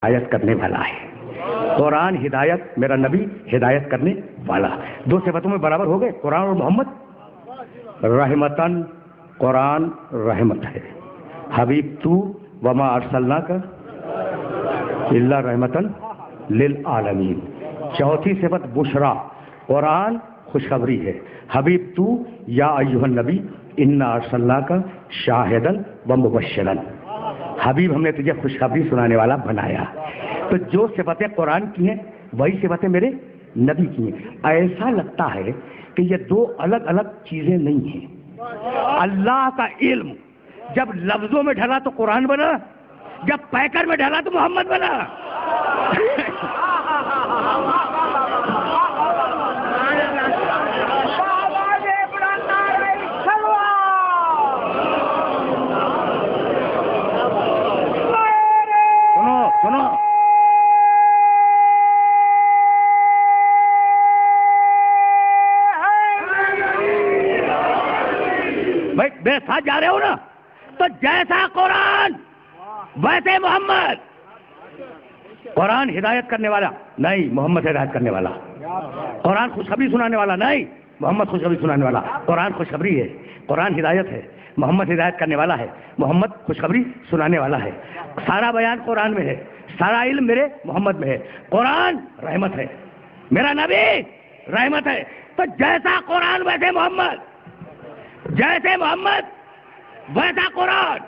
ہدایت کرنے والا ہے. قرآن ہدایت، میرا نبی ہدایت کرنے والا. دو صفتوں میں برابر ہو گئے قرآن اور محمد. رحمتن، قرآن رحمت ہے. حبیب تو وما ارسلناک الا رحمتن للعالمین. چوتھی صفت بشرا، قرآن خوشخبری ہے. حبیب تو یا ایھا النبی انا ارسلناک شاہدا و مبشرا. حبیب ہم نے تجھے خوشخبری سنانے والا بنایا. تو جو صفتیں قرآن کی ہیں وہی صفتیں میرے نبی کی ہیں. ایسا لگتا ہے کہ یہ دو الگ الگ چیزیں نہیں ہیں. اللہ کا علم جب لفظوں میں ڈھلا تو قرآن بنا، جب پیکر میں ڈھلا تو محمد بنا. سنو بھائی، میرے ساتھ جا رہے ہو نا؟ تو جیسا قرآن ویسے محمد. قرآن ہدایت کرنے والا نہیں، محمد ہدایت کرنے والا. قرآن خوشخبری سنانے والا نہیں، محمد خوشخبری سنانے والا. قرآن خوشخبری ہے، قرآن ہدایت ہے. محمد ہدایت کرنے والا ہے، محمد خوشخبری سنانے والا ہے. سارا بیان قرآن میں ہے، سارا علم میرے محمد میں ہے. قرآن رحمت ہے، میرا نبی رحمت ہے. تو جیسا قرآن ویسے محمد، جیسے محمد ویسا قرآن.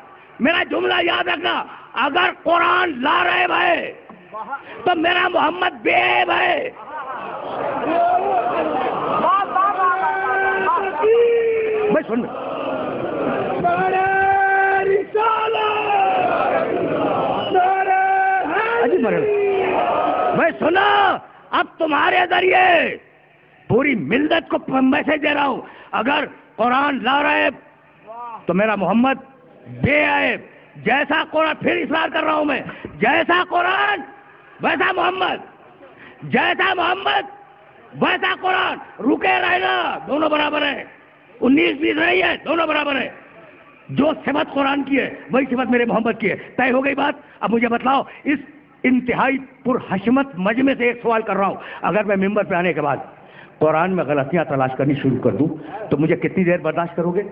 میرا جملہ یاد رکھنا، اگر قرآن لا رہے بھائی تو میرا محمد بے عیب ہے. میں سن میں سنا، اب تمہارے ذریعے پوری ملت کو میسج دے رہا ہوں، اگر قرآن لا رہے تو میرا محمد بے عیب. جیسا قرآن، پھر اصرار کر رہا ہوں میں، جیسا قرآن ویسا محمد، جیسا محمد ویسا قرآن. رکے رہنا، دونوں برابر ہیں. 19-20 نہیں ہے، دونوں برابر ہیں. جو صفت قرآن کی ہے وہی صفت میرے محمد کی ہے. طے ہو گئی بات؟ اب مجھے بتلاؤ، اس انتہائی پرحشمت مجمع سے ایک سوال کر رہا ہوں، اگر میں ممبر پہ آنے کے بعد قرآن میں غلطیاں تلاش کرنی شروع کر دوں تو مجھے کتنی دیر برداشت کرو گے؟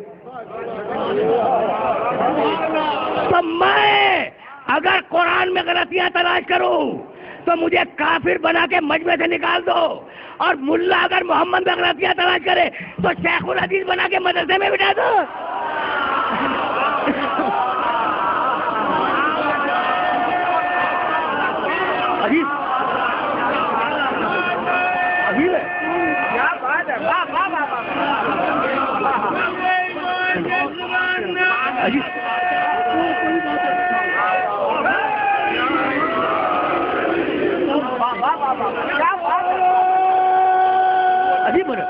تو میں اگر قرآن میں غلطیاں تلاش کروں تو مجھے کافر بنا کے مجمع سے نکال دو، اور ملا اگر محمد میں غلطیاں تلاش کرے تو شیخ الحدیث بنا کے مدرسے میں بٹھا دو. عجیب عجیب ہے. عجیب عجیب بنا.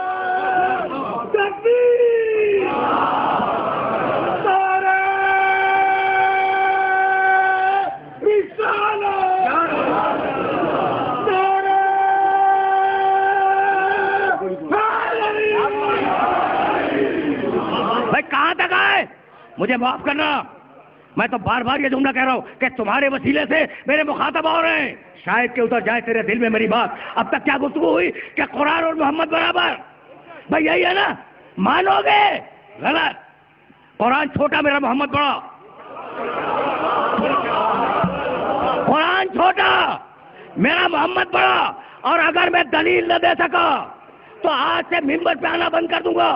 بھائی کہاں تک آئے؟ مجھے معاف کرنا، میں تو بار بار یہ جملہ کہہ رہا ہوں کہ تمہارے وسیلے سے میرے مخاطب ہو رہے ہیں. شاید کہ اتر جائے تیرے دل میں میری بات. اب تک کیا گفتگو ہوئی کہ قرآن اور محمد برابر؟ بھائی یہی ہے نا؟ مانو گے؟ غلط. قرآن چھوٹا، میرا محمد بڑا. قرآن چھوٹا، میرا محمد بڑا. اور اگر میں دلیل نہ دے سکا تو آج سے ممبر پہ آنا بند کر دوں گا.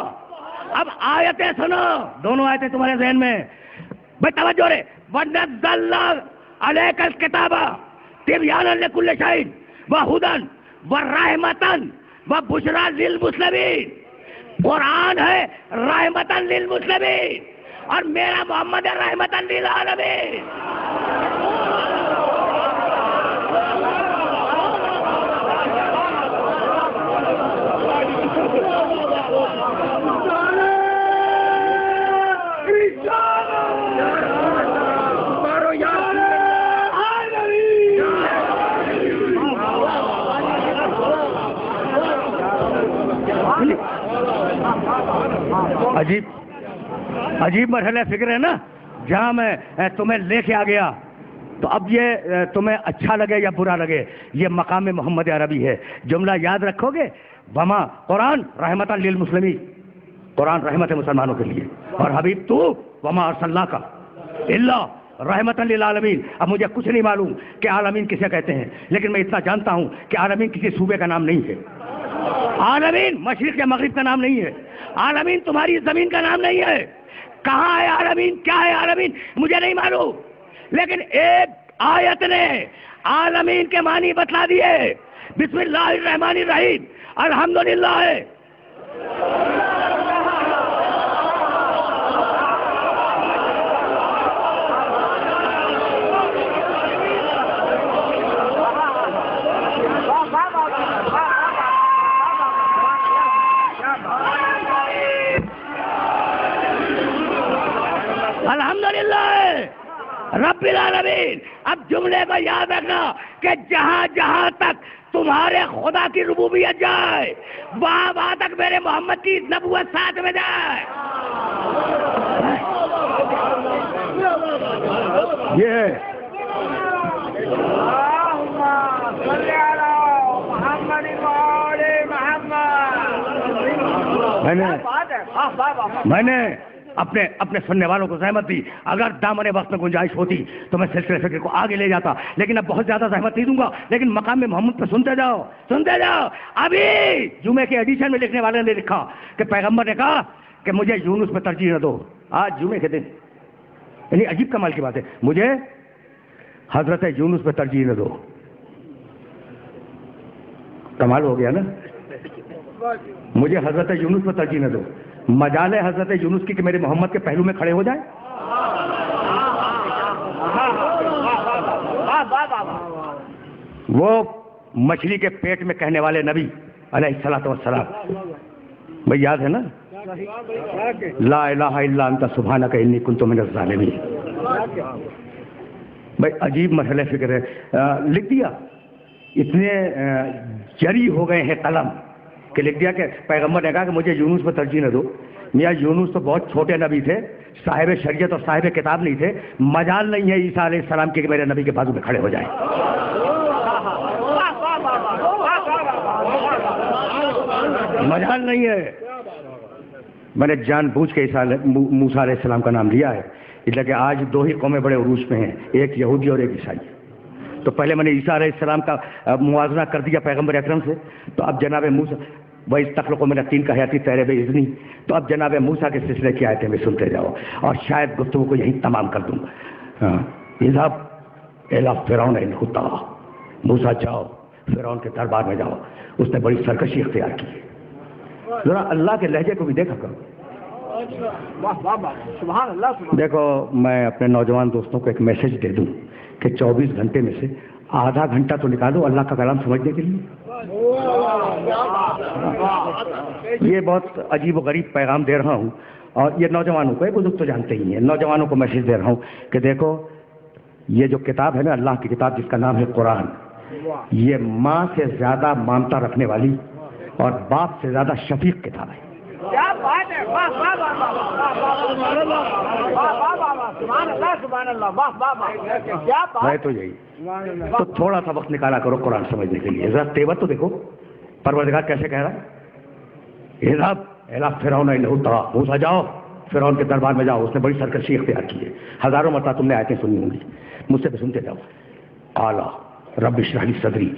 اب آیتیں سنو، دونوں آیتیں تمہارے ذہن میں. بھائی توجہ رے. وَنَزَّلْنَا عَلَيْكَ الْكِتَابَ تِبْيَانًا لِكُلِّ شَيْءٍ وَهُدًى وَرَحْمَةً وَبُشْرَى لِلْمُسْلِمِينَ. قرآن ہے رحمتاً للمسلمین اور میرا محمد ہے رحمتاً للعالمین. عجیب مرحلہ فکر ہے نا، جہاں میں تمہیں لے کے آ گیا تو اب یہ تمہیں اچھا لگے یا برا لگے، یہ مقام محمد عربی ہے. جملہ یاد رکھو گے، وما قرآن رحمت للمسلمین، قرآن رحمت ہے مسلمانوں کے لیے، اور حبیب تو وما ارسلناک الا رحمت للعالمین. اب مجھے کچھ نہیں معلوم کہ عالمین کسے کہتے ہیں، لیکن میں اتنا جانتا ہوں کہ عالمین کسی صوبے کا نام نہیں ہے، عالمین مشرق یا مغرب کا نام نہیں ہے، عالمین تمہاری زمین کا نام نہیں ہے. کہاں ہے عالمین، کیا ہے عالمین، مجھے نہیں معلوم، لیکن ایک آیت نے عالمین کے معنی بتلا دیے. بسم اللہ الرحمن الرحیم، الحمدللہ ہے. الحمدللہ رب العالمین. اب جملے کو یاد رکھنا کہ جہاں جہاں تک تمہارے خدا کی ربوبیت جائے، وہاں وہاں تک میرے محمد کی نبوت ساتھ میں جائے. یہ میں نے اپنے سننے والوں کو زحمت دی. اگر دامن وقت میں گنجائش ہوتی تو میں سلسلے فکر کو آگے لے جاتا، لیکن اب بہت زیادہ زحمت نہیں دوں گا. لیکن مقام محمد پہ سنتے جاؤ، سنتے جاؤ. ابھی جمعے کے ایڈیشن میں لکھنے والے نے لکھا کہ پیغمبر نے کہا کہ مجھے یونس پہ ترجیح نہ دو. آج جمعے کے دن، یعنی عجیب کمال کی بات ہے، مجھے حضرت یونس پہ ترجیح نہ دو. کمال ہو گیا نا، مجھے حضرت یونس پہ ترجیح نہ دو. مجال ہے حضرت یونس کی کہ میرے محمد کے پہلو میں کھڑے ہو جائیں. وہ مچھلی کے پیٹ میں کہنے والے نبی علیہ الصلوۃ والسلام، بھائی یاد ہے نا، لا الہ الا انت سبحانک انی کنت من الظالمین. بھائی عجیب مرحلہ فکر ہے. لکھ دیا، اتنے جری ہو گئے ہیں قلم کہ لکھ دیا کہ پیغمبر نے کہا کہ مجھے یونس پر ترجیح نہ دو. میاں یونس تو بہت چھوٹے نبی تھے، صاحب شریعت اور صاحب کتاب نہیں تھے. مجال نہیں ہے عیسیٰ علیہ السلام کے کہ میرے نبی کے بازو میں کھڑے ہو جائیں. مجال نہیں ہے. میں نے جان بوجھ کے موسیٰ علیہ السلام کا نام لیا ہے، اس لیے کہ آج دو ہی قومیں بڑے عروج پہ ہیں، ایک یہودی اور ایک عیسائی. تو پہلے میں نے عیسیٰ علیہ السلام کا موازنہ کر دیا پیغمبر اکرم سے، تو اب جناب موسیٰ وَإِذْ تَخْلُقُ مِنَ الطِّينِ كَهَيْئَةِ الطَّيْرِ بِإِذْنِي، تو اب جناب موسیٰ کے سلسلے کی آیتیں میں سنتے جاؤ اور شاید گفتگو کو یہیں تمام کر دوں. اذهب إِلَىٰ فِرْعَوْنَ إِنَّهُ طَغَىٰ، موسیٰ جاؤ فرعون کے دربار میں جاؤ، اس نے بڑی سرکشی اختیار کی ہے. ذرا اللہ کے لہجے کو بھی دیکھا کرو. دیکھو میں اپنے نوجوان دوستوں کو ایک میسج دے دوں کہ 24 گھنٹے میں سے آدھا گھنٹہ تو نکالو اللہ کا کلام سمجھنے کے لیے. یہ بہت عجیب و غریب پیغام دے رہا ہوں، اور یہ نوجوانوں کو، بزرگ تو جانتے ہی ہیں، نوجوانوں کو میسج دے رہا ہوں کہ دیکھو یہ جو کتاب ہے نا، اللہ کی کتاب جس کا نام ہے قرآن، یہ ماں سے زیادہ مامتا رکھنے والی اور باپ سے زیادہ شفیق کتاب ہے. کیا بات ہے، ہے تو یہی. تو تھوڑا سا وقت نکالا کرو قرآن سمجھنے کے لیے. ذرا تیور تو دیکھو پروردگار کیسے کہہ رہا ہے، اذهب إلى فرعون إنه طغى، موسیٰ جاؤ فرعون کے دربار میں جاؤ، اس نے بڑی سرکشی اختیار کی ہے. ہزاروں مرتبہ تم نے آیتیں سنی ہوں گی، مجھ سے بھی سنتے جاؤ. قال رب اشرح لي صدری